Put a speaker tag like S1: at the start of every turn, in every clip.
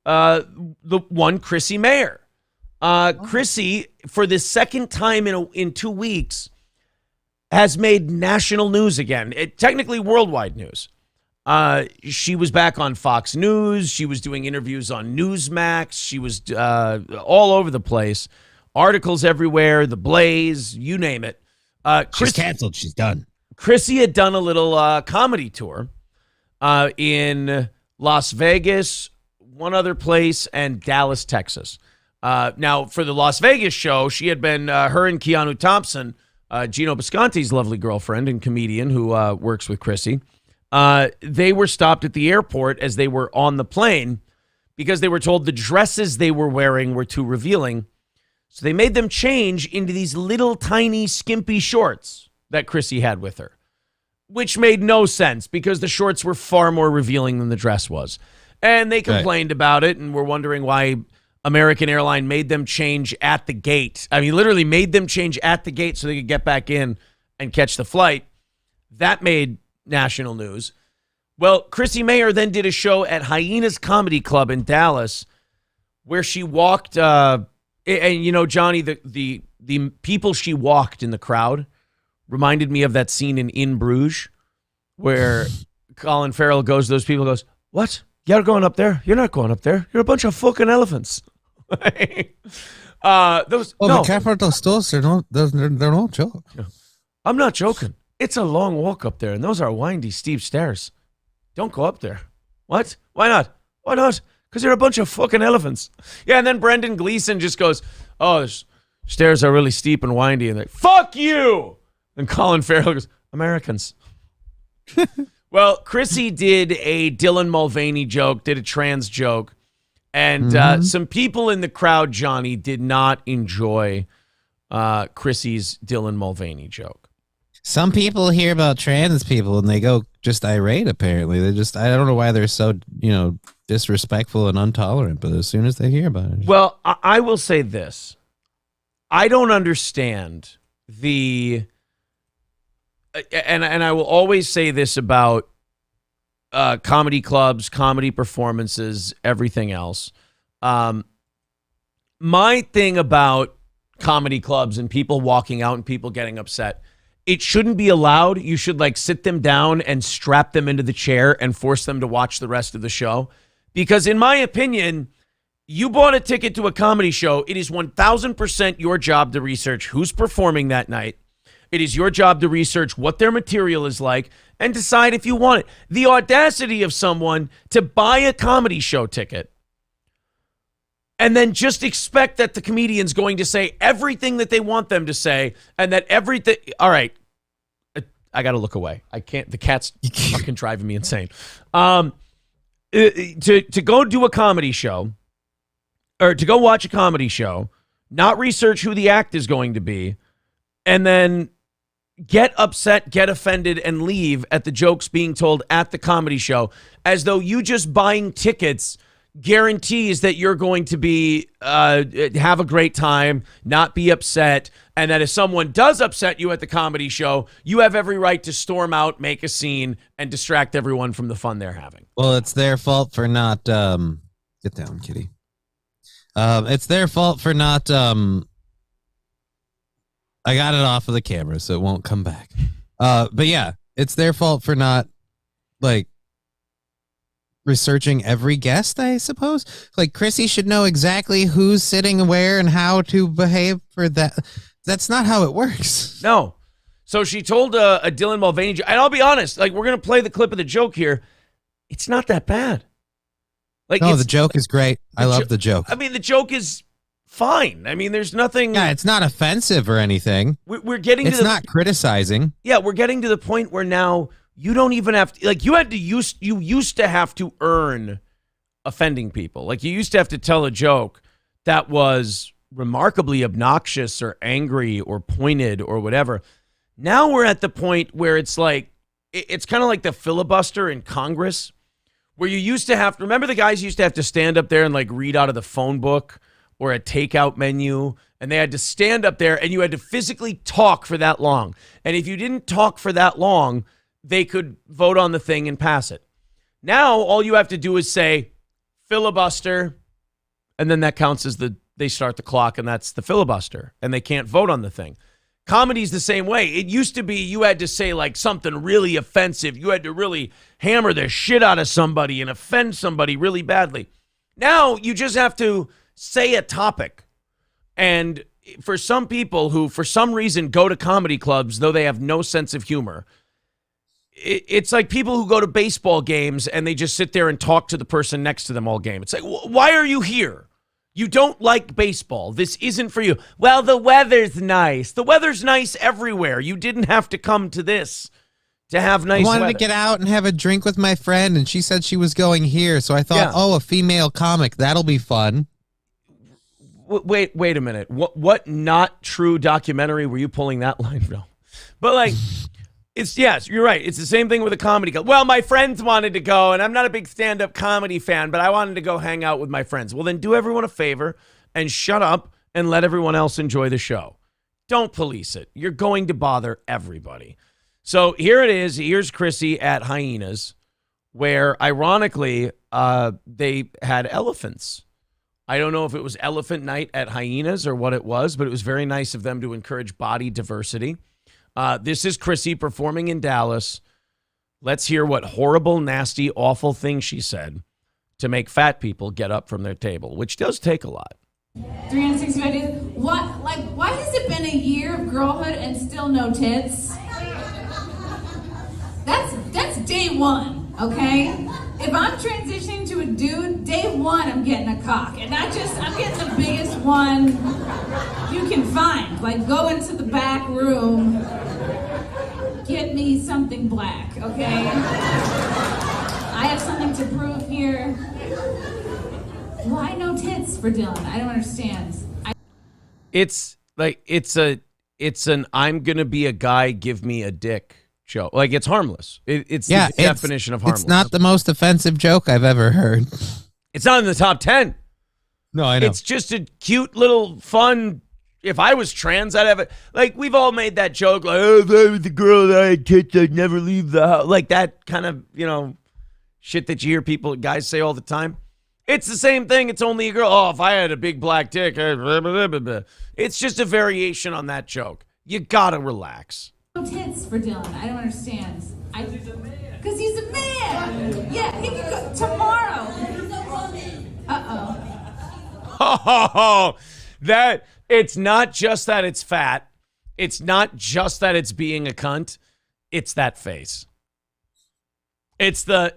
S1: the one Chrissie Mayr. Chrissie, for the second time in 2 weeks, has made national news again. Technically worldwide news. She was back on Fox News. She was doing interviews on Newsmax. She was all over the place. Articles everywhere, The Blaze, you name it.
S2: She's canceled. She's done.
S1: Chrissie had done a little comedy tour in Las Vegas, one other place, and Dallas, Texas. Now, for the Las Vegas show, she had been, her and Keanu Thompson, Gino Bisconti's lovely girlfriend and comedian who works with Chrissie, they were stopped at the airport as they were on the plane because they were told the dresses they were wearing were too revealing. So they made them change into these little tiny skimpy shorts that Chrissie had with her, which made no sense because the shorts were far more revealing than the dress was. And they complained about it and were wondering why American Airlines made them change at the gate. I mean, literally made them change at the gate so they could get back in and catch the flight. That made national news. Well, Chrissie Mayr then did a show at Hyenas Comedy Club in Dallas where she walked, and you know, Johnny, the people she walked in the crowd reminded me of that scene in Bruges where Colin Farrell goes to those people and goes, "What? You're going up there? You're not going up there. You're a bunch of fucking elephants."
S2: The capital stores, they're no joke.
S1: I'm not joking. It's a long walk up there, and those are windy, steep stairs. Don't go up there. What? Why not? Why not? Because you're a bunch of fucking elephants. Yeah, and then Brendan Gleeson just goes, "Oh, the stairs are really steep and windy." And they're like, "Fuck you!" And Colin Farrell goes, "Americans." Well, Chrissie did a Dylan Mulvaney joke, did a trans joke, and some people in the crowd, Johnny, did not enjoy Chrissie's Dylan Mulvaney joke.
S2: Some people hear about trans people and they go just irate, apparently. I don't know why they're so, disrespectful and intolerant, but as soon as they hear about it.
S1: Well, I will say this. I don't understand and I will always say this about comedy clubs, comedy performances, everything else. My thing about comedy clubs and people walking out and people getting upset, it shouldn't be allowed. You should sit them down and strap them into the chair and force them to watch the rest of the show. Because in my opinion, you bought a ticket to a comedy show. It is 1000% your job to research who's performing that night. It is your job to research what their material is like and decide if you want it. The audacity of someone to buy a comedy show ticket and then just expect that the comedian's going to say everything that they want them to say and that everything... All right. I got to look away. I can't. The cat's fucking driving me insane. To go do a comedy show or to go watch a comedy show, not research who the act is going to be, and then get upset, get offended, and leave at the jokes being told at the comedy show as though you just buying tickets guarantees that you're going to be have a great time, not be upset, and that if someone does upset you at the comedy show, you have every right to storm out, make a scene, and distract everyone from the fun they're having.
S2: Well, it's their fault for not get down, kitty. It's their fault for not I got it off of the camera, so it won't come back. But yeah, it's their fault for not researching every guest, I suppose. Chrissie should know exactly who's sitting where and how to behave for that. That's not how it works.
S1: No. So she told a Dylan Mulvaney joke, and I'll be honest, we're going to play the clip of the joke here. It's not that bad.
S2: No, the joke is great. I love the joke.
S1: I mean, the joke is fine. I mean, there's nothing.
S2: Yeah, it's not offensive or anything.
S1: We're getting.
S2: It's not criticizing.
S1: Yeah, we're getting to the point where now you don't even have to. You used to have to earn offending people. You used to have to tell a joke that was remarkably obnoxious or angry or pointed or whatever. Now we're at the point where it's it's kind of like the filibuster in Congress, where you used to have to, remember the guys used to have to stand up there and read out of the phone book or a takeout menu, and they had to stand up there and you had to physically talk for that long. And if you didn't talk for that long, they could vote on the thing and pass it. Now all you have to do is say, filibuster, and then that counts as they start the clock, and that's the filibuster, and they can't vote on the thing. Comedy's the same way. It used to be you had to say like something really offensive. You had to really hammer the shit out of somebody and offend somebody really badly. Now you just have to say a topic. And for some people who for some reason go to comedy clubs, though they have no sense of humor, it's like people who go to baseball games and they just sit there and talk to the person next to them all game. It's like, why are you here? You don't like baseball. This isn't for you. Well, the weather's nice. The weather's nice everywhere. You didn't have to come to this to have nice weather.
S2: I wanted to get out and have a drink with my friend, and she said she was going here. So I thought, a female comic. That'll be fun.
S1: Wait a minute. What not true documentary were you pulling that line from? But like, yes, you're right. It's the same thing with a comedy club. Well, my friends wanted to go, and I'm not a big stand-up comedy fan, but I wanted to go hang out with my friends. Well, then do everyone a favor and shut up and let everyone else enjoy the show. Don't police it. You're going to bother everybody. So here it is. Here's Chrissie at Hyenas, where ironically they had elephants. I don't know if it was elephant night at Hyenas or what it was, but it was very nice of them to encourage body diversity. This is Chrissie performing in Dallas. Let's hear what horrible, nasty, awful thing she said to make fat people get up from their table, which does take a lot.
S3: 365 days. What? Like, why has it been a year of girlhood and still no tits? That's day one, okay? If I'm transitioning to a dude, day one I'm getting a cock. And I'm getting the biggest one you can find. Like, go into the back room, get me something black, okay? I have something to prove here. Why no tits for Dylan? I don't understand.
S1: It's an I'm gonna be a guy, give me a dick joke. Like, it's harmless. It's the definition of harmless.
S2: It's not the most offensive joke I've ever heard.
S1: It's not in the top 10.
S2: No, I know.
S1: It's just a cute little fun. If I was trans, I'd have it. Like, we've all made that joke. Like, oh, if I was a girl that I had tits, I'd never leave the house. Like that kind of, shit that you hear guys say all the time. It's the same thing. It's only a girl. Oh, if I had a big black dick. It's just a variation on that joke. You gotta relax.
S3: No tits for Dylan. I don't understand. Because he's a man. Because he's a man. Yeah, he can go tomorrow. He's a woman.
S1: Oh, it's not just that it's fat. It's not just that it's being a cunt. It's that face. It's the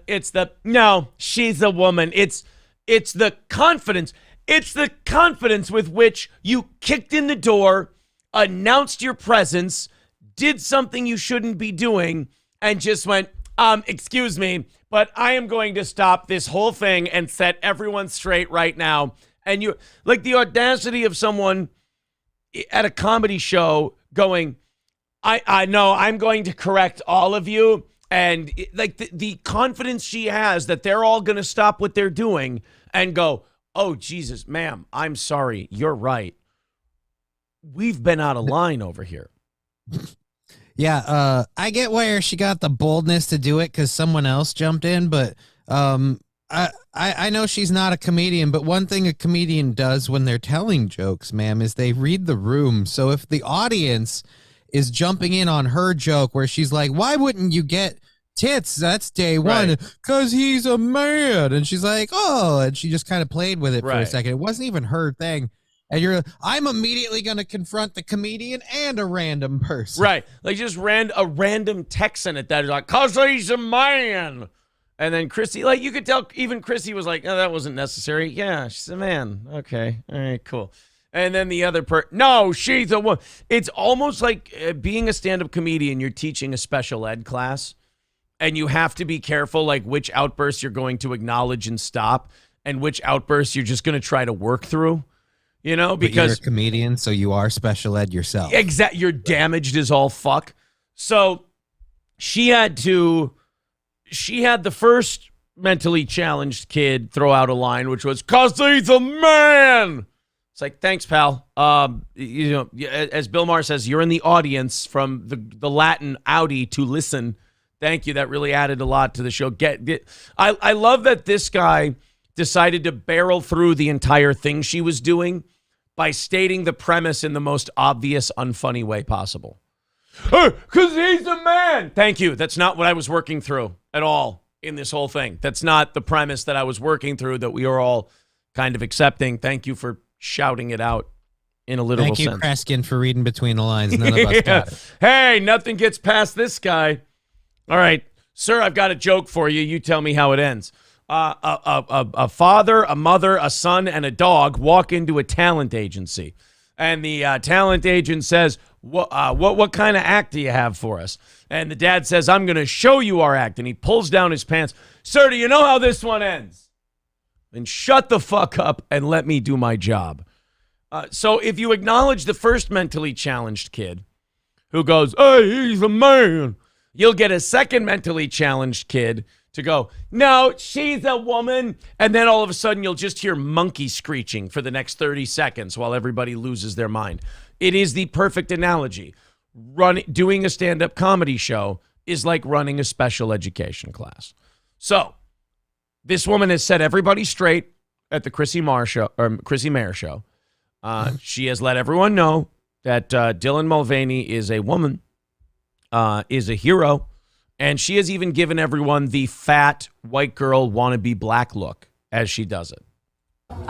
S1: no, she's a woman. It's the confidence. It's the confidence with which you kicked in the door, announced your presence, did something you shouldn't be doing, and just went, excuse me, but I am going to stop this whole thing and set everyone straight right now. And you, like, the audacity of someone at a comedy show going, I know, I'm going to correct all of you. And the confidence she has that they're all going to stop what they're doing and go, oh, Jesus, ma'am, I'm sorry. You're right. We've been out of line over here.
S2: Yeah, I get where she got the boldness to do it because someone else jumped in, but I know she's not a comedian, but one thing a comedian does when they're telling jokes, ma'am, is they read the room. So if the audience is jumping in on her joke where she's like, why wouldn't you get tits? That's day one. Because he's a man. And she's like, oh, and she just kind of played with it for a second. It wasn't even her thing. And I'm immediately going to confront the comedian and a random person.
S1: Right. Like, just a random Texan at that is like, because he's a man. And then Chrissie, like, you could tell even Chrissie was like, oh, that wasn't necessary. Yeah, she's a man. Okay. All right, cool. And then the other no, she's a woman. It's almost like being a stand-up comedian, you're teaching a special ed class, and you have to be careful, like, which outbursts you're going to acknowledge and stop, and which outbursts you're just going to try to work through. Because
S2: but you're a comedian, so you are special ed yourself.
S1: Exactly. You're damaged as all fuck. So she had the first mentally challenged kid throw out a line, which was, 'cause he's a man. It's like, thanks, pal. As Bill Maher says, you're in the audience from the Latin Audi to listen. Thank you. That really added a lot to the show. I love that this guy decided to barrel through the entire thing she was doing by stating the premise in the most obvious, unfunny way possible. Because he's a man. Thank you. That's not what I was working through at all in this whole thing. That's not the premise that I was working through that we are all kind of accepting. Thank you for shouting it out in a literal sense.
S2: Thank you, Kreskin, for reading between the lines. None of us got it.
S1: Hey, nothing gets past this guy. All right, sir, I've got a joke for you. You tell me how it ends. A father, a mother, a son, and a dog walk into a talent agency. And the talent agent says, what kind of act do you have for us? And the dad says, I'm going to show you our act. And he pulls down his pants. Sir, do you know how this one ends? Then shut the fuck up and let me do my job. So if you acknowledge the first mentally challenged kid who goes, hey, he's a man, you'll get a second mentally challenged kid to go, no, she's a woman. And then all of a sudden you'll just hear monkey screeching for the next 30 seconds while everybody loses their mind. It is the perfect analogy. Doing a stand-up comedy show is like running a special education class. So this woman has set everybody straight at the Chrissie Mayr show. She has let everyone know that Dylan Mulvaney is a woman, is a hero, and she has even given everyone the fat white girl wannabe black look as she does it.
S3: We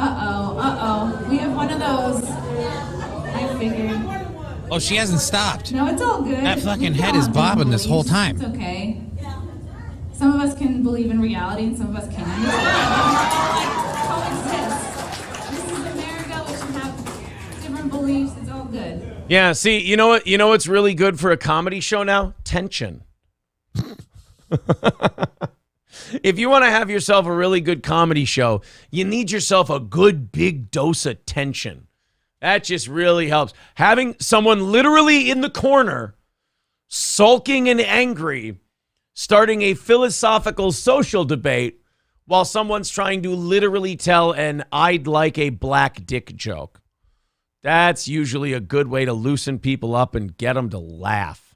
S3: have one of those. I figured.
S2: Oh, she hasn't stopped.
S3: No, it's all good.
S2: That fucking head is bobbing this whole time.
S3: It's okay. Some of us can believe in reality and some of us can't. Coexist. This is America. We should have different beliefs. It's all good.
S1: Yeah, see, you know what? You know what's really good for a comedy show now? Tension. If you want to have yourself a really good comedy show, you need yourself a good big dose of tension. That just really helps. Having someone literally in the corner, sulking and angry, starting a philosophical social debate while someone's trying to literally tell an I'd like a black dick joke. That's usually a good way to loosen people up and get them to laugh.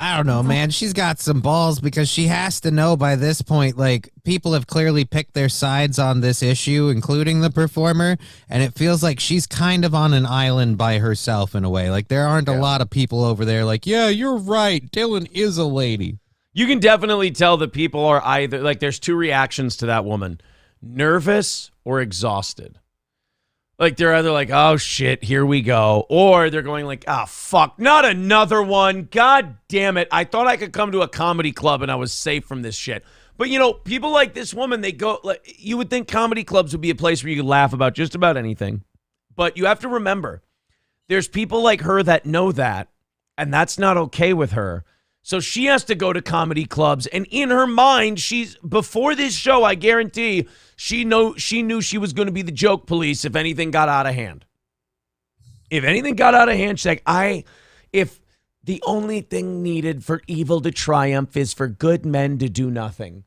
S2: I don't know, man. She's got some balls because she has to know by this point, like, people have clearly picked their sides on this issue, including the performer, and it feels like she's kind of on an island by herself in a way. Like, there aren't a lot of people over there like, yeah, you're right, Dylan is a lady.
S1: You can definitely tell that people are either, like, there's two reactions to that woman, nervous or exhausted. Like, they're either like, oh, shit, here we go. Or they're going like, ah, fuck, not another one. God damn it. I thought I could come to a comedy club and I was safe from this shit. But, you know, people like this woman, they go, like, you would think comedy clubs would be a place where you could laugh about just about anything. But you have to remember, there's people like her that know that, and that's not okay with her. So she has to go to comedy clubs, and in her mind, before this show, I guarantee, she knew she was going to be the joke police if anything got out of hand. If anything got out of hand, she's like, if the only thing needed for evil to triumph is for good men to do nothing,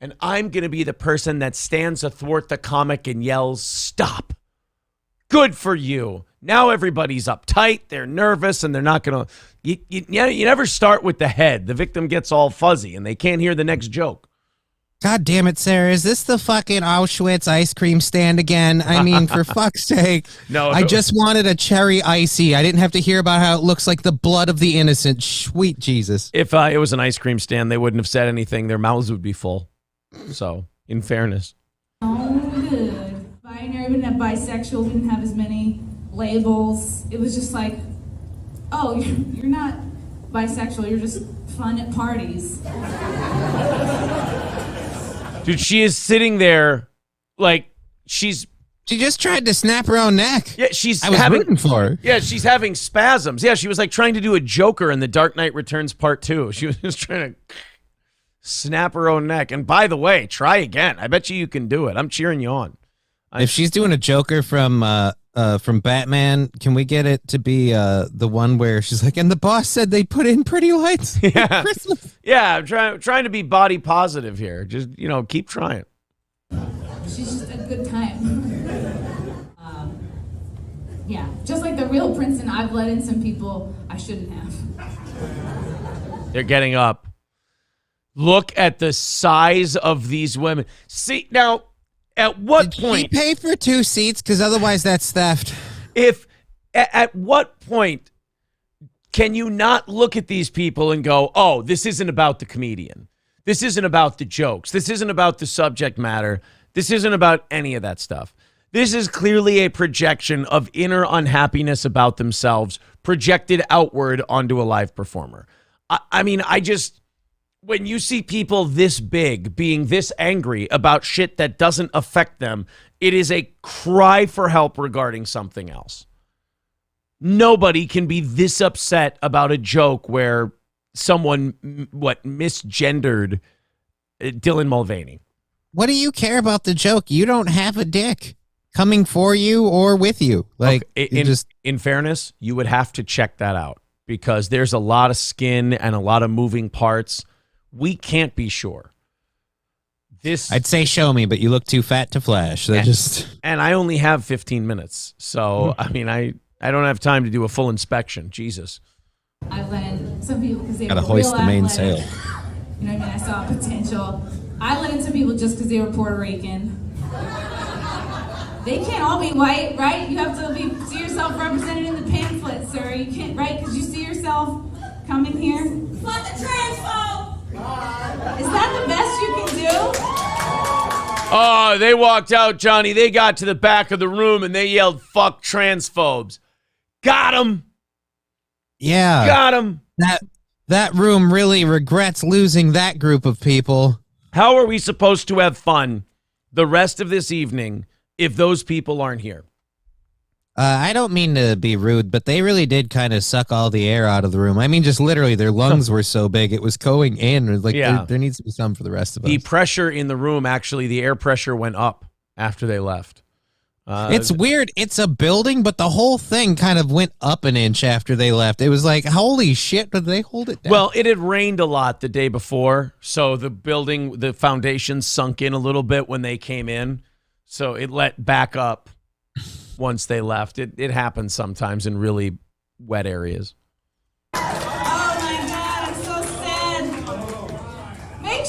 S1: and I'm going to be the person that stands athwart the comic and yells, stop. Good for you. Now everybody's uptight, they're nervous, and they're not going to... You never start with the head. The victim gets all fuzzy, and they can't hear the next joke.
S2: God damn it, Sarah. Is this the fucking Auschwitz ice cream stand again? I mean, for fuck's sake.
S1: No.
S2: I just wanted a cherry icy. I didn't have to hear about how it looks like the blood of the innocent. Sweet Jesus.
S1: If it was an ice cream stand, they wouldn't have said anything. Their mouths would be full. So, in fairness.
S3: Oh, good. Binary, we didn't have bisexual, we didn't have as many labels. It was just like, oh, you're not bisexual, you're just fun at parties.
S1: Dude, she is sitting there like She
S2: just tried to snap her own neck.
S1: Yeah, I was
S2: rooting for her.
S1: Yeah, she's having spasms. Yeah, she was like trying to do a Joker in The Dark Knight Returns Part 2. She was just trying to snap her own neck. And by the way, try again. I bet you can do it. I'm cheering you on.
S2: If she's doing a Joker from Batman, can we get it to be the one where she's like, and the boss said they put in pretty lights?
S1: Yeah,
S2: Christmas.
S1: Yeah. I'm trying to be body positive here. Just keep trying.
S3: She's just a good time. Yeah, just like the real Princeton, I've let in some people I shouldn't have.
S1: They're getting up. Look at the size of these women. See, now, At what
S2: Did she
S1: point?
S2: pay for 2 seats? Because otherwise that's theft.
S1: At what point can you not look at these people and go, oh, this isn't about the comedian. This isn't about the jokes. This isn't about the subject matter. This isn't about any of that stuff. This is clearly a projection of inner unhappiness about themselves projected outward onto a live performer. I mean, when you see people this big being this angry about shit that doesn't affect them, it is a cry for help regarding something else. Nobody can be this upset about a joke where someone, misgendered Dylan Mulvaney.
S2: What do you care about the joke? You don't have a dick coming for you or with you. Like,
S1: okay, in fairness, you would have to check that out because there's a lot of skin and a lot of moving parts. We can't be sure.
S2: I'd say show me, but you look too fat to flash.
S1: And I only have 15 minutes. So, I mean, I don't have time to do a full inspection. Jesus.
S3: I let in some people because they
S2: Gotta
S3: were
S2: hoist
S3: real
S2: the
S3: athletic.
S2: mainsail.
S3: You know what I mean? I saw potential. I let in some people just because they were Puerto Rican. They can't all be white, right? You have to see yourself represented in the pamphlet, sir. You can't, right? Because you see yourself coming here. Fuck the transphobe! Is that the best you can do?
S1: Oh, they walked out, Johnny. They got to the back of the room and they yelled, fuck transphobes. Got him.
S2: Yeah.
S1: Got him.
S2: That room really regrets losing that group of people.
S1: How are we supposed to have fun the rest of this evening if those people aren't here?
S2: I don't mean to be rude, but they really did kind of suck all the air out of the room. I mean, just literally, their lungs were so big, it was going in. Like,
S1: yeah.
S2: there needs to be some for the rest of us.
S1: The pressure in the room, actually, the air pressure went up after they left.
S2: It's weird. It's a building, but the whole thing kind of went up an inch after they left. It was like, holy shit, did they hold it down?
S1: Well, it had rained a lot the day before, so the building, the foundation sunk in a little bit when they came in, so it let back up once they left. It happens sometimes in really wet areas.
S3: Oh my God, I'm so sad. Make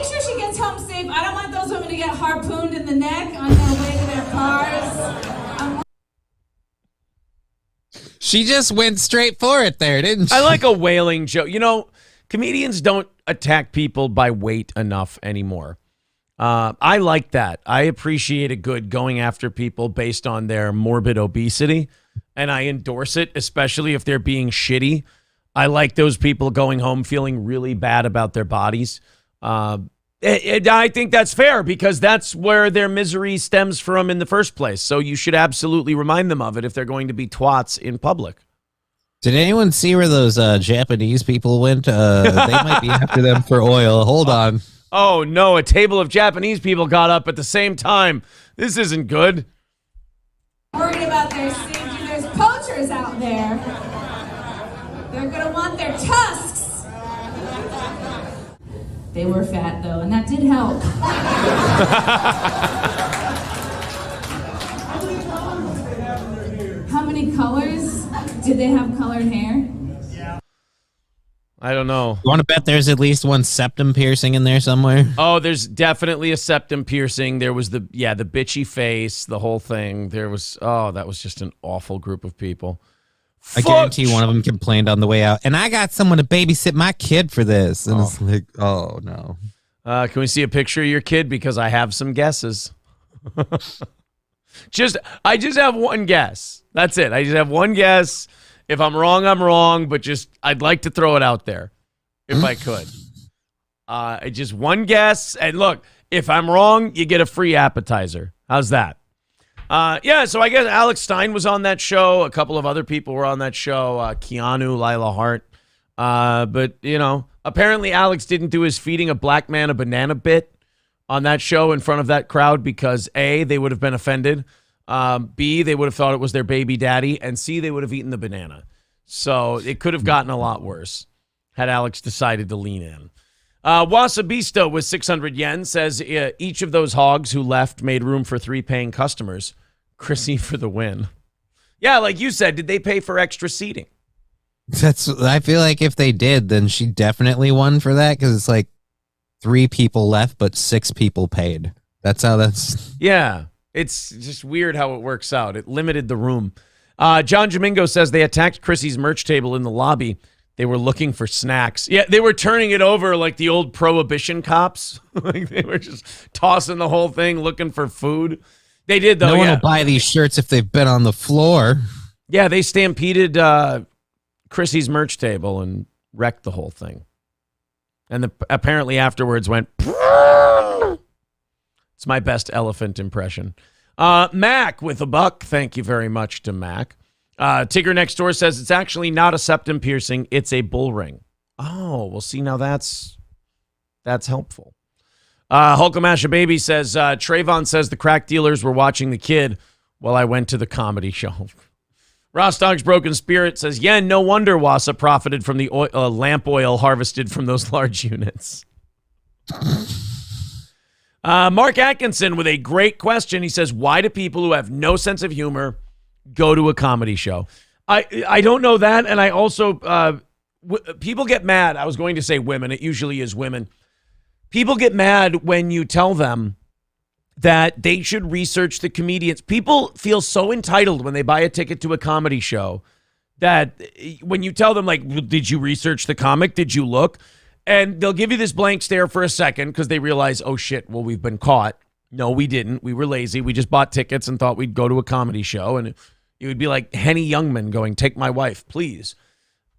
S3: sure she gets home safe. I don't want those women to get harpooned in the neck on their way to their cars.
S2: She just went straight for it there, didn't she?
S1: I like a wailing joke. You know, comedians don't attack people by weight enough anymore. I like that. I appreciate a good going after people based on their morbid obesity, and I endorse it, especially if they're being shitty. I like those people going home feeling really bad about their bodies. I think that's fair because that's where their misery stems from in the first place. So you should absolutely remind them of it if they're going to be twats in public.
S2: Did anyone see where those Japanese people went? They might be after them for oil. Hold on.
S1: Oh, no, a table of Japanese people got up at the same time. This isn't good.
S3: Worried about their safety. There's poachers out there. They're going to want their tusks. They were fat, though, and that did help. How many colors? Did they have colored hair?
S1: I don't know.
S2: You want to bet there's at least one septum piercing in there somewhere?
S1: Oh, there's definitely a septum piercing. There was the bitchy face, the whole thing. That was just an awful group of people.
S2: I guarantee one of them complained on the way out, and I got someone to babysit my kid for this. And it's like, oh, no.
S1: Can we see a picture of your kid? Because I have some guesses. I just have one guess. That's it. I just have one guess. If I'm wrong, I'm wrong, but I'd like to throw it out there if I could. Just one guess. And look, if I'm wrong, you get a free appetizer. How's that? So I guess Alex Stein was on that show. A couple of other people were on that show. Keanu, Lila Hart. But, apparently Alex didn't do his feeding a black man a banana bit on that show in front of that crowd because A, they would have been offended. B, they would have thought it was their baby daddy. And C, they would have eaten the banana. So it could have gotten a lot worse had Alex decided to lean in. Wasabisto with 600 yen says each of those hogs who left made room for 3 paying customers. Chrissie for the win. Yeah, like you said, did they pay for extra seating?
S2: I feel like if they did, then she definitely won for that because it's like 3 people left, but 6 people paid. That's how that's.
S1: Yeah, it's just weird how it works out. It limited the room. John Domingo says they attacked Chrissie's merch table in the lobby. They were looking for snacks. Yeah, they were turning it over like the old Prohibition cops. Like they were just tossing the whole thing, looking for food. They did, though.
S2: No one will buy these shirts if they've been on the floor.
S1: Yeah, they stampeded Chrissie's merch table and wrecked the whole thing. And apparently afterwards went, it's my best elephant impression. Mac with $1. Thank you very much to Mac. Tigger next door says it's actually not a septum piercing. It's a bull ring. Oh, well, see, now that's helpful. Hulkamasha Baby says, Trayvon says the crack dealers were watching the kid while I went to the comedy show. Rostog's Broken Spirit says, yeah, no wonder Wassa profited from the lamp oil harvested from those large units. Mark Atkinson with a great question. He says, why do people who have no sense of humor go to a comedy show? I don't know that. And I also, people get mad. I was going to say women. It usually is women. People get mad when you tell them that they should research the comedians. People feel so entitled when they buy a ticket to a comedy show that when you tell them, like, did you research the comic? Did you look? And they'll give you this blank stare for a second because they realize, oh, shit, well, we've been caught. No, we didn't. We were lazy. We just bought tickets and thought we'd go to a comedy show. And it would be like Henny Youngman going, take my wife, please.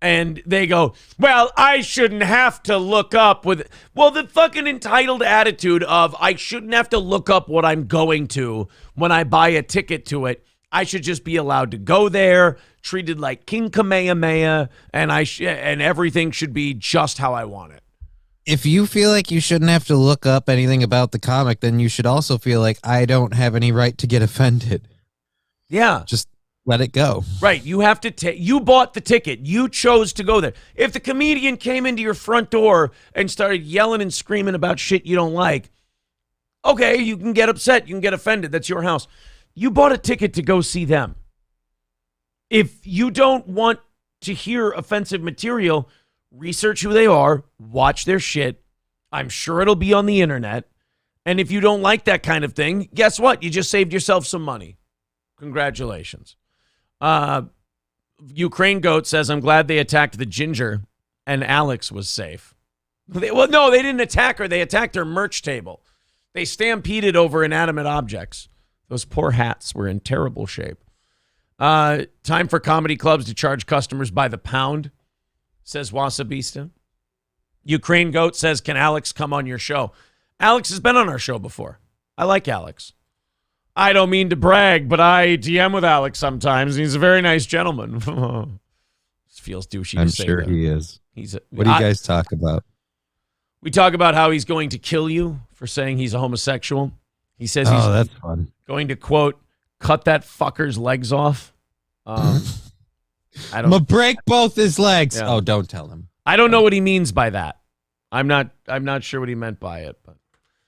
S1: And they go, well, I shouldn't have to look up with, well, the fucking entitled attitude of I shouldn't have to look up what I'm going to when I buy a ticket to it. I should just be allowed to go there, treated like King Kamehameha, and and everything should be just how I want it.
S2: If you feel like you shouldn't have to look up anything about the comic, then you should also feel like I don't have any right to get offended.
S1: Yeah.
S2: Just let it go.
S1: Right. You have to you bought the ticket. You chose to go there. If the comedian came into your front door and started yelling and screaming about shit you don't like, okay, you can get upset. You can get offended. That's your house. You bought a ticket to go see them. If you don't want to hear offensive material, research who they are, watch their shit. I'm sure it'll be on the internet. And if you don't like that kind of thing, guess what? You just saved yourself some money. Congratulations. Ukraine Goat says, I'm glad they attacked the ginger and Alex was safe. Well, no, they didn't attack her. They attacked her merch table. They stampeded over inanimate objects. Those poor hats were in terrible shape. Time for comedy clubs to charge customers by the pound, says Wasabista. Ukraine Goat says, can Alex come on your show? Alex has been on our show before. I like Alex. I don't mean to brag, but I DM with Alex sometimes. He's a very nice gentleman. Feels douchey
S2: I'm
S1: to say
S2: sure
S1: that.
S2: he is.
S1: What
S2: do you guys talk about?
S1: We talk about how he's going to kill you for saying he's a homosexual. He says he's
S2: that's fun.
S1: going to, quote, cut that fucker's legs off. I don't.
S2: I'm gonna break both his legs.
S1: Yeah.
S2: Oh, don't tell him.
S1: I don't know what he means by that. I'm not sure what he meant by it, but